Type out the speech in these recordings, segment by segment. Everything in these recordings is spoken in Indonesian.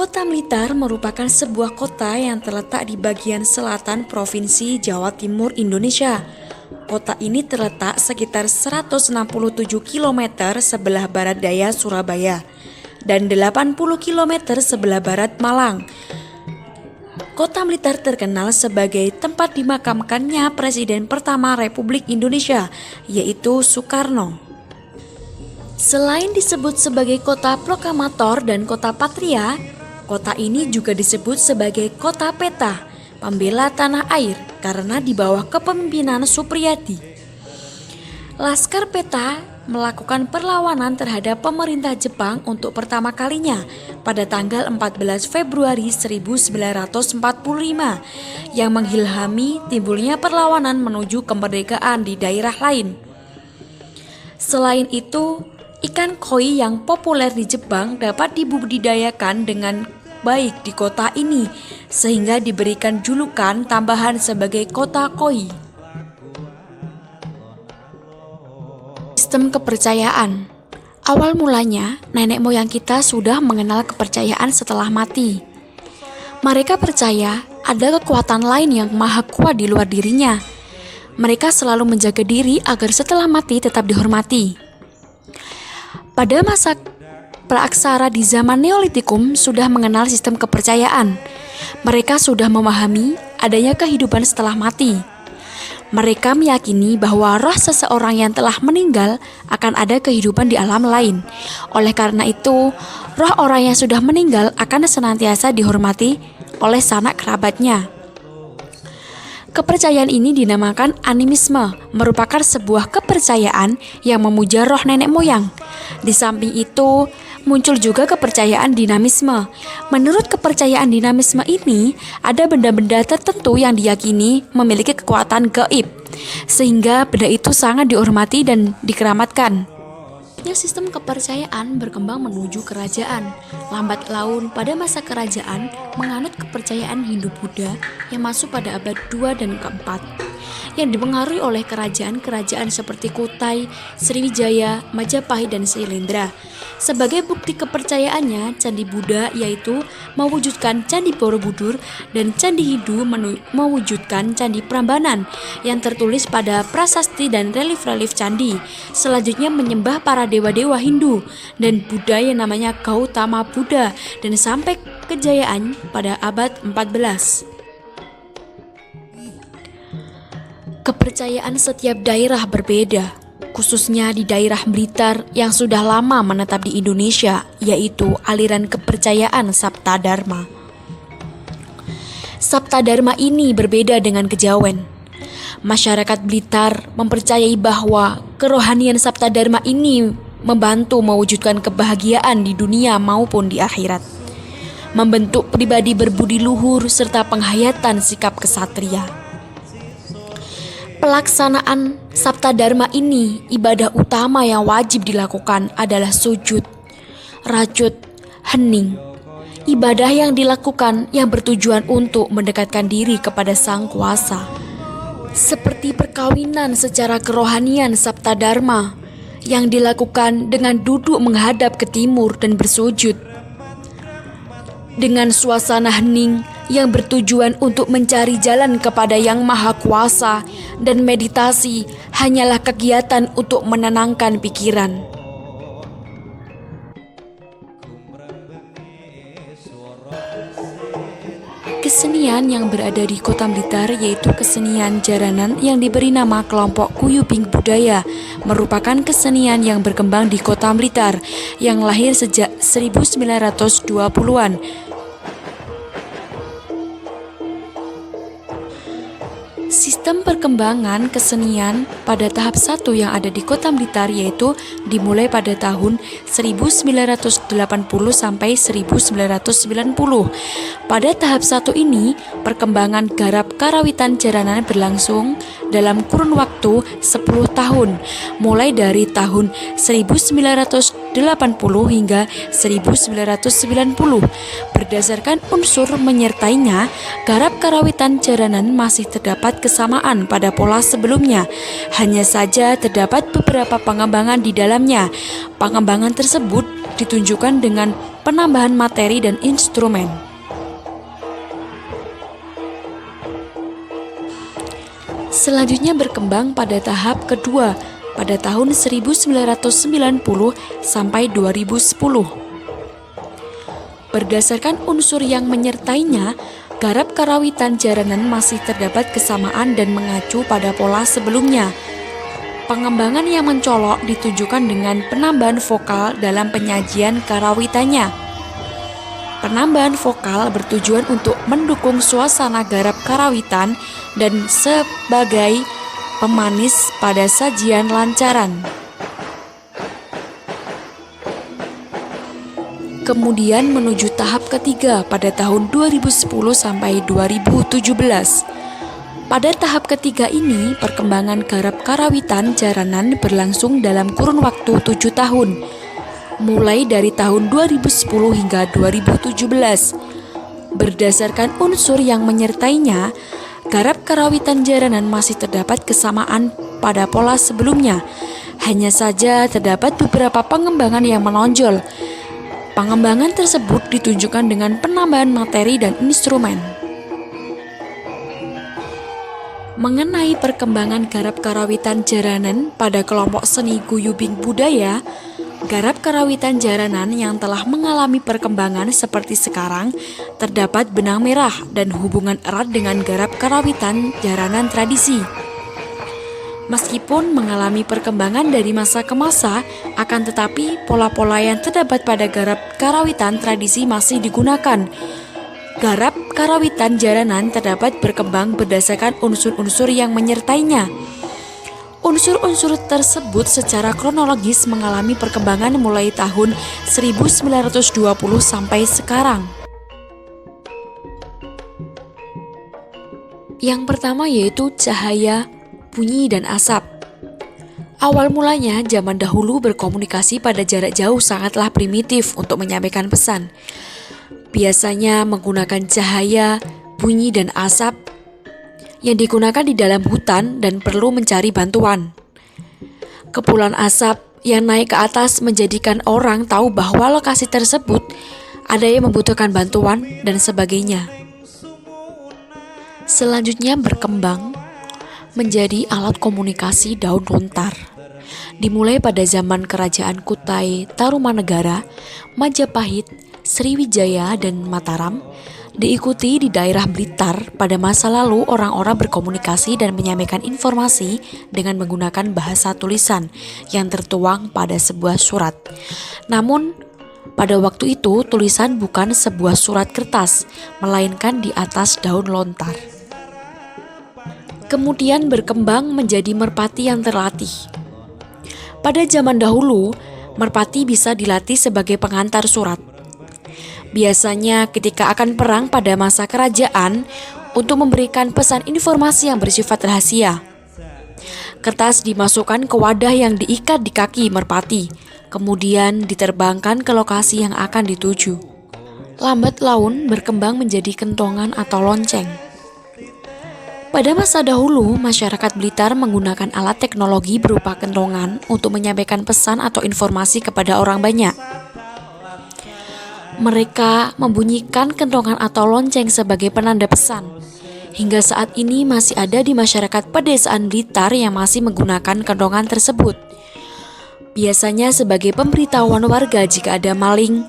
Kota Blitar merupakan sebuah kota yang terletak di bagian selatan Provinsi Jawa Timur, Indonesia. Kota ini terletak sekitar 167 km sebelah barat daya Surabaya dan 80 km sebelah barat Malang. Kota Blitar terkenal sebagai tempat dimakamkannya Presiden pertama Republik Indonesia, yaitu Soekarno. Selain disebut sebagai kota proklamator dan kota patria, kota ini juga disebut sebagai kota peta, pembela tanah air karena di bawah kepemimpinan Supriyadi. Laskar Peta melakukan perlawanan terhadap pemerintah Jepang untuk pertama kalinya pada tanggal 14 Februari 1945 yang mengilhami timbulnya perlawanan menuju kemerdekaan di daerah lain. Selain itu, ikan koi yang populer di Jepang dapat dibudidayakan dengan baik di kota ini, sehingga diberikan julukan tambahan sebagai kota koi. Sistem kepercayaan. Awal mulanya, nenek moyang kita sudah mengenal kepercayaan setelah mati. Mereka percaya ada kekuatan lain yang maha kuat di luar dirinya. Mereka selalu menjaga diri agar setelah mati tetap dihormati. Pada masa praaksara di zaman Neolitikum sudah mengenal sistem kepercayaan. Mereka sudah memahami adanya kehidupan setelah mati. Mereka meyakini bahwa roh seseorang yang telah meninggal akan ada kehidupan di alam lain. Oleh karena itu, roh orang yang sudah meninggal akan senantiasa dihormati oleh sanak kerabatnya. Kepercayaan ini dinamakan animisme, merupakan sebuah kepercayaan yang memuja roh nenek moyang. Di samping itu, muncul juga kepercayaan dinamisme. Menurut kepercayaan dinamisme ini, ada benda-benda tertentu yang diyakini memiliki kekuatan gaib, sehingga benda itu sangat dihormati dan dikeramatkan. Sistem kepercayaan berkembang menuju kerajaan. Lambat laun pada masa kerajaan menganut kepercayaan Hindu-Buddha yang masuk pada abad 2 dan ke-4 yang dipengaruhi oleh kerajaan-kerajaan seperti Kutai, Sriwijaya, Majapahit, dan Sailendra. Sebagai bukti kepercayaannya, Candi Buddha yaitu mewujudkan Candi Borobudur dan Candi Hindu mewujudkan Candi Prambanan yang tertulis pada prasasti dan relief-relief candi. Selanjutnya menyembah para dewa-dewa Hindu dan Buddha yang namanya Gautama Buddha dan sampai kejayaan pada abad 14. Kepercayaan setiap daerah berbeda, khususnya di daerah Blitar yang sudah lama menetap di Indonesia, yaitu aliran kepercayaan Saptadharma. Saptadharma ini berbeda dengan kejawen. Masyarakat Blitar mempercayai bahwa kerohanian Saptadharma ini membantu mewujudkan kebahagiaan di dunia maupun di akhirat, membentuk pribadi berbudi luhur serta penghayatan sikap kesatria. Pelaksanaan Saptadharma ini, ibadah utama yang wajib dilakukan adalah sujud, rajut, hening. Ibadah yang dilakukan yang bertujuan untuk mendekatkan diri kepada Sang Kuasa. Seperti perkawinan secara kerohanian Saptadharma yang dilakukan dengan duduk menghadap ke timur dan bersujud. Dengan suasana hening yang bertujuan untuk mencari jalan kepada Yang Maha Kuasa, dan meditasi hanyalah kegiatan untuk menenangkan pikiran. Kesenian yang berada di Kota Blitar yaitu kesenian jaranan yang diberi nama kelompok Kuyubing Budaya, merupakan kesenian yang berkembang di Kota Blitar yang lahir sejak 1920-an. Sistem perkembangan kesenian pada tahap 1 yang ada di Kota Blitar yaitu dimulai pada tahun 1980 sampai 1990. Pada tahap 1 ini, perkembangan garap karawitan jaranan berlangsung dalam kurun waktu 10 tahun, mulai dari tahun 1980 hingga 1990. Berdasarkan unsur menyertainya, garap karawitan jaranan masih terdapat kesamaan pada pola sebelumnya. Hanya saja terdapat beberapa pengembangan di dalamnya. Pengembangan tersebut ditunjukkan dengan penambahan materi dan instrumen. Selanjutnya berkembang pada tahap kedua pada tahun 1990 sampai 2010. Berdasarkan unsur yang menyertainya, garap karawitan jaranan masih terdapat kesamaan dan mengacu pada pola sebelumnya. Pengembangan yang mencolok ditunjukkan dengan penambahan vokal dalam penyajian karawitannya. Penambahan vokal bertujuan untuk mendukung suasana garap karawitan dan sebagai pemanis pada sajian lancaran. Kemudian menuju tahap ketiga pada tahun 2010 sampai 2017. Pada tahap ketiga ini, perkembangan garap karawitan jaranan berlangsung dalam kurun waktu 7 tahun, mulai dari tahun 2010 hingga 2017. Berdasarkan unsur yang menyertainya, garap karawitan jaranan masih terdapat kesamaan pada pola sebelumnya. Hanya saja terdapat beberapa pengembangan yang menonjol. Pengembangan tersebut ditunjukkan dengan penambahan materi dan instrumen. Mengenai perkembangan garap karawitan jaranan pada kelompok seni guyubing budaya, garap karawitan jaranan yang telah mengalami perkembangan seperti sekarang terdapat benang merah dan hubungan erat dengan garap karawitan jaranan tradisi. Meskipun mengalami perkembangan dari masa ke masa, akan tetapi pola-pola yang terdapat pada garap karawitan tradisi masih digunakan. Garap karawitan jaranan terdapat berkembang berdasarkan unsur-unsur yang menyertainya. Unsur-unsur tersebut secara kronologis mengalami perkembangan mulai tahun 1920 sampai sekarang. Yang pertama yaitu cahaya, bunyi, dan asap. Awal mulanya, zaman dahulu berkomunikasi pada jarak jauh sangatlah primitif untuk menyampaikan pesan. Biasanya menggunakan cahaya, bunyi, dan asap yang digunakan di dalam hutan dan perlu mencari bantuan. Kepulan asap yang naik ke atas menjadikan orang tahu bahwa lokasi tersebut ada yang membutuhkan bantuan dan sebagainya. Selanjutnya berkembang menjadi alat komunikasi daun lontar. Dimulai pada zaman Kerajaan Kutai Tarumanegara, Majapahit, Sriwijaya, dan Mataram, diikuti di daerah Blitar. Pada masa lalu, orang-orang berkomunikasi dan menyampaikan informasi dengan menggunakan bahasa tulisan yang tertuang pada sebuah surat. Namun, pada waktu itu tulisan bukan sebuah surat kertas, melainkan di atas daun lontar. Kemudian berkembang menjadi merpati yang terlatih. Pada zaman dahulu, merpati bisa dilatih sebagai pengantar surat. Biasanya ketika akan perang pada masa kerajaan untuk memberikan pesan informasi yang bersifat rahasia. Kertas dimasukkan ke wadah yang diikat di kaki merpati, kemudian diterbangkan ke lokasi yang akan dituju. Lambat laun berkembang menjadi kentongan atau lonceng. Pada masa dahulu, masyarakat Blitar menggunakan alat teknologi berupa kentongan untuk menyampaikan pesan atau informasi kepada orang banyak. Mereka membunyikan kentongan atau lonceng sebagai penanda pesan. Hingga saat ini masih ada di masyarakat pedesaan Blitar yang masih menggunakan kentongan tersebut. Biasanya sebagai pemberitahuan warga jika ada maling,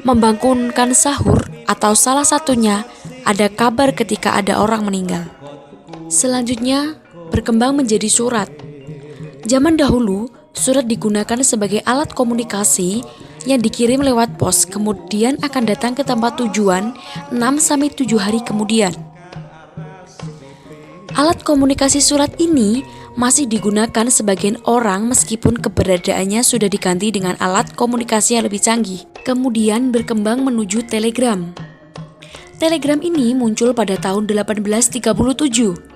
membangunkan sahur, atau salah satunya ada kabar ketika ada orang meninggal. Selanjutnya berkembang menjadi surat. Zaman dahulu, surat digunakan sebagai alat komunikasi yang dikirim lewat pos, kemudian akan datang ke tempat tujuan 6-7 hari kemudian. Alat komunikasi surat ini masih digunakan sebagian orang meskipun keberadaannya sudah diganti dengan alat komunikasi yang lebih canggih. Kemudian berkembang menuju telegram. Telegram ini muncul pada tahun 1837.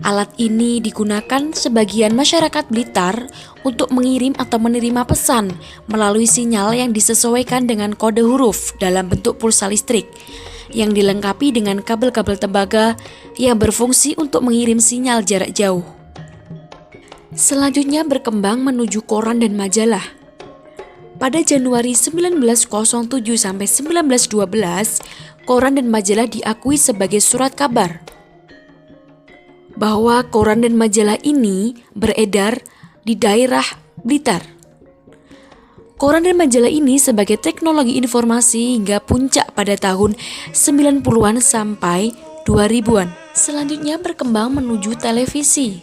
Alat ini digunakan sebagian masyarakat Blitar untuk mengirim atau menerima pesan melalui sinyal yang disesuaikan dengan kode huruf dalam bentuk pulsa listrik yang dilengkapi dengan kabel-kabel tembaga yang berfungsi untuk mengirim sinyal jarak jauh. Selanjutnya berkembang menuju koran dan majalah. Pada Januari 1907 sampai 1912, koran dan majalah diakui sebagai surat kabar. Bahwa koran dan majalah ini beredar di daerah Blitar. Koran dan majalah ini sebagai teknologi informasi hingga puncak pada tahun 90-an sampai 2000-an. Selanjutnya berkembang menuju televisi.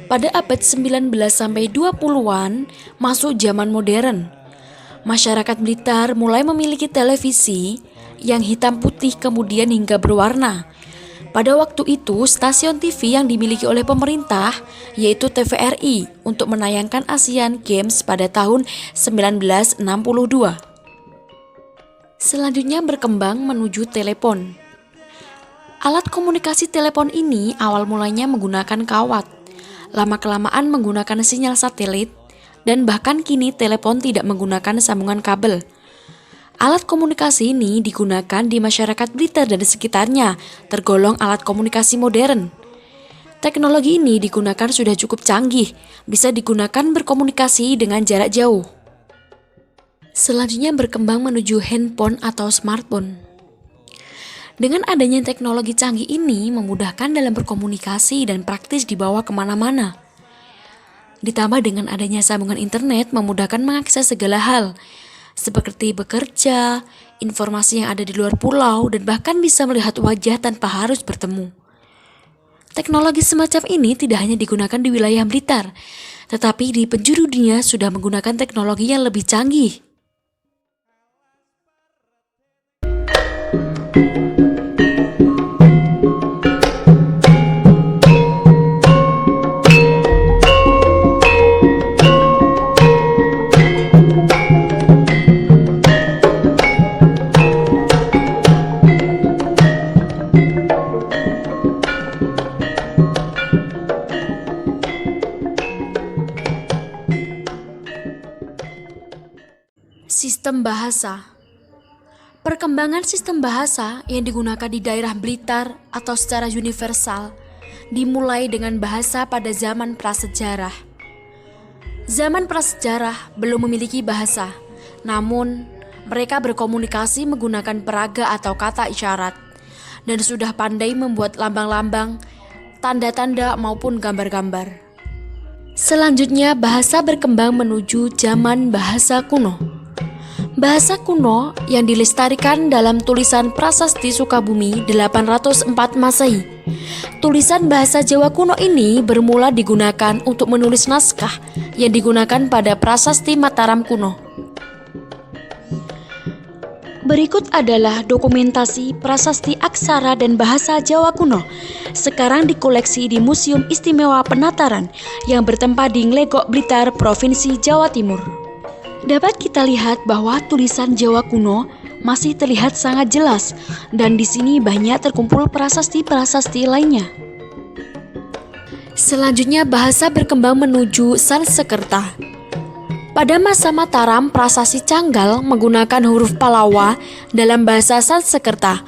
Pada abad 19 sampai 20-an masuk zaman modern. Masyarakat Blitar mulai memiliki televisi yang hitam putih kemudian hingga berwarna. Pada waktu itu, stasiun TV yang dimiliki oleh pemerintah yaitu TVRI untuk menayangkan Asian Games pada tahun 1962. Selanjutnya berkembang menuju telepon. Alat komunikasi telepon ini awal mulanya menggunakan kawat, lama-kelamaan menggunakan sinyal satelit, dan bahkan kini telepon tidak menggunakan sambungan kabel. Alat komunikasi ini digunakan di masyarakat Blitar dan sekitarnya, tergolong alat komunikasi modern. Teknologi ini digunakan sudah cukup canggih, bisa digunakan berkomunikasi dengan jarak jauh. Selanjutnya berkembang menuju handphone atau smartphone. Dengan adanya teknologi canggih ini memudahkan dalam berkomunikasi dan praktis dibawa kemana-mana. Ditambah dengan adanya sambungan internet memudahkan mengakses segala hal, seperti bekerja, informasi yang ada di luar pulau, dan bahkan bisa melihat wajah tanpa harus bertemu. Teknologi semacam ini tidak hanya digunakan di wilayah Blitar, tetapi di penjuru dunia sudah menggunakan teknologi yang lebih canggih. Sistem bahasa. Perkembangan sistem bahasa yang digunakan di daerah Blitar atau secara universal dimulai dengan bahasa pada zaman prasejarah. Zaman prasejarah belum memiliki bahasa, namun mereka berkomunikasi menggunakan peraga atau kata isyarat dan sudah pandai membuat lambang-lambang, tanda-tanda maupun gambar-gambar. Selanjutnya bahasa berkembang menuju zaman bahasa kuno. Bahasa kuno yang dilestarikan dalam tulisan Prasasti Sukabumi 804 Masehi. Tulisan bahasa Jawa kuno ini bermula digunakan untuk menulis naskah yang digunakan pada Prasasti Mataram kuno. Berikut adalah dokumentasi prasasti aksara dan bahasa Jawa kuno. Sekarang dikoleksi di Museum Istimewa Penataran yang bertempat di Nglegok, Blitar, Provinsi Jawa Timur. Dapat kita lihat bahwa tulisan Jawa kuno masih terlihat sangat jelas dan di sini banyak terkumpul prasasti-prasasti lainnya. Selanjutnya bahasa berkembang menuju Sanskerta. Pada masa Mataram, prasasti Canggal menggunakan huruf Palawa dalam bahasa Sanskerta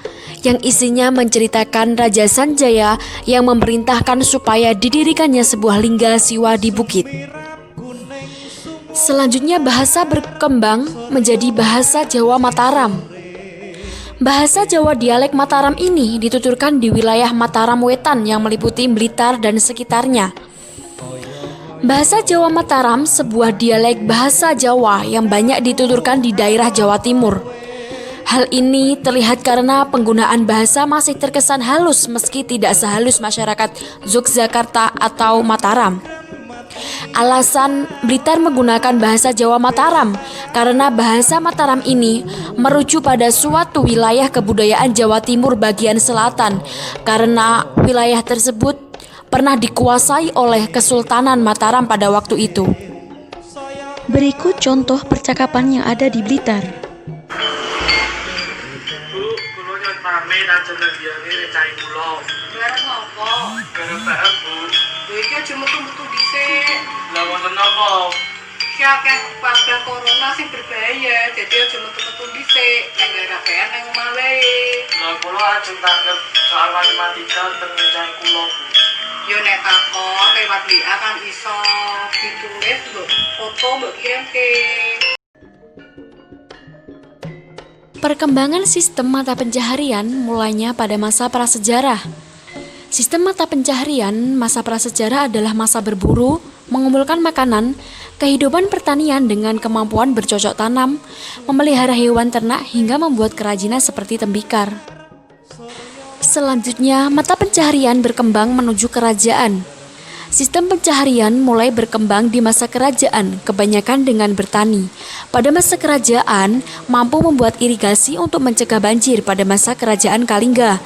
yang isinya menceritakan Raja Sanjaya yang memerintahkan supaya didirikannya sebuah lingga siwa di bukit. Selanjutnya bahasa berkembang menjadi bahasa Jawa Mataram. Bahasa Jawa dialek Mataram ini dituturkan di wilayah Mataram Wetan yang meliputi Blitar dan sekitarnya. Bahasa Jawa Mataram sebuah dialek bahasa Jawa yang banyak dituturkan di daerah Jawa Timur. Hal ini terlihat karena penggunaan bahasa masih terkesan halus meski tidak sehalus masyarakat Yogyakarta atau Mataram. Alasan Blitar menggunakan bahasa Jawa Mataram karena bahasa Mataram ini merujuk pada suatu wilayah kebudayaan Jawa Timur bagian selatan karena wilayah tersebut pernah dikuasai oleh Kesultanan Mataram pada waktu itu. Berikut contoh percakapan yang ada di Blitar. Bu, kulo nyuwun pamit ajeng ngendiyane rencane kula. Bareng apa? Bareng bareng, Bu. Iki aja metu-metu dhisik. Lah wonten napa? Ki akeh wabah corona sing berbahaya, jadi aja metu-metu dhisik. Nek ngarapean nang omah wae. Lah kula ajeng tanggep soal matematika teng rencane kula, Bu. Yo nek takon lewat WA kan iso ditulis mbok foto mbok kirimke. Perkembangan sistem mata pencaharian mulainya pada masa prasejarah. Sistem mata pencaharian masa prasejarah adalah masa berburu, mengumpulkan makanan, kehidupan pertanian dengan kemampuan bercocok tanam, memelihara hewan ternak hingga membuat kerajinan seperti tembikar. Selanjutnya, mata pencaharian berkembang menuju kerajaan. Sistem pencaharian mulai berkembang di masa kerajaan, kebanyakan dengan bertani. Pada masa kerajaan, mampu membuat irigasi untuk mencegah banjir pada masa kerajaan Kalingga.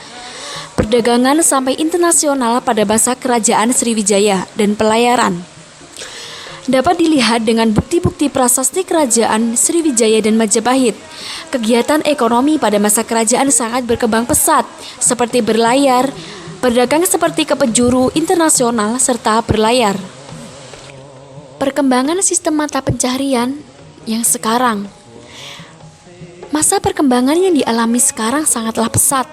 Perdagangan sampai internasional pada masa kerajaan Sriwijaya dan pelayaran. Dapat dilihat dengan bukti-bukti prasasti kerajaan Sriwijaya dan Majapahit. Kegiatan ekonomi pada masa kerajaan sangat berkembang pesat, seperti berlayar, berdagang seperti ke penjuru internasional, serta berlayar. Perkembangan sistem mata pencaharian yang sekarang. Masa perkembangan yang dialami sekarang sangatlah pesat.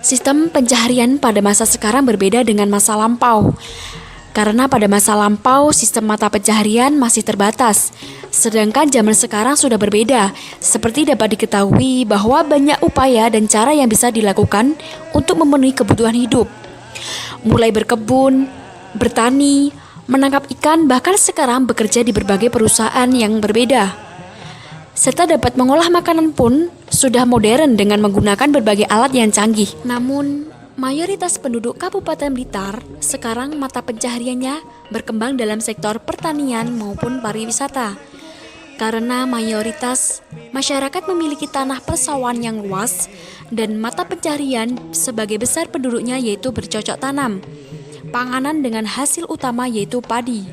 Sistem pencaharian pada masa sekarang berbeda dengan masa lampau. Karena pada masa lampau sistem mata pencaharian masih terbatas, sedangkan zaman sekarang sudah berbeda. Seperti dapat diketahui bahwa banyak upaya dan cara yang bisa dilakukan untuk memenuhi kebutuhan hidup. Mulai berkebun, bertani, menangkap ikan, bahkan sekarang bekerja di berbagai perusahaan yang berbeda. Serta dapat mengolah makanan pun sudah modern dengan menggunakan berbagai alat yang canggih. Namun, mayoritas penduduk Kabupaten Blitar sekarang mata pencahariannya berkembang dalam sektor pertanian maupun pariwisata. Karena mayoritas masyarakat memiliki tanah persawahan yang luas dan mata pencaharian sebagai besar penduduknya yaitu bercocok tanam, panganan dengan hasil utama yaitu padi.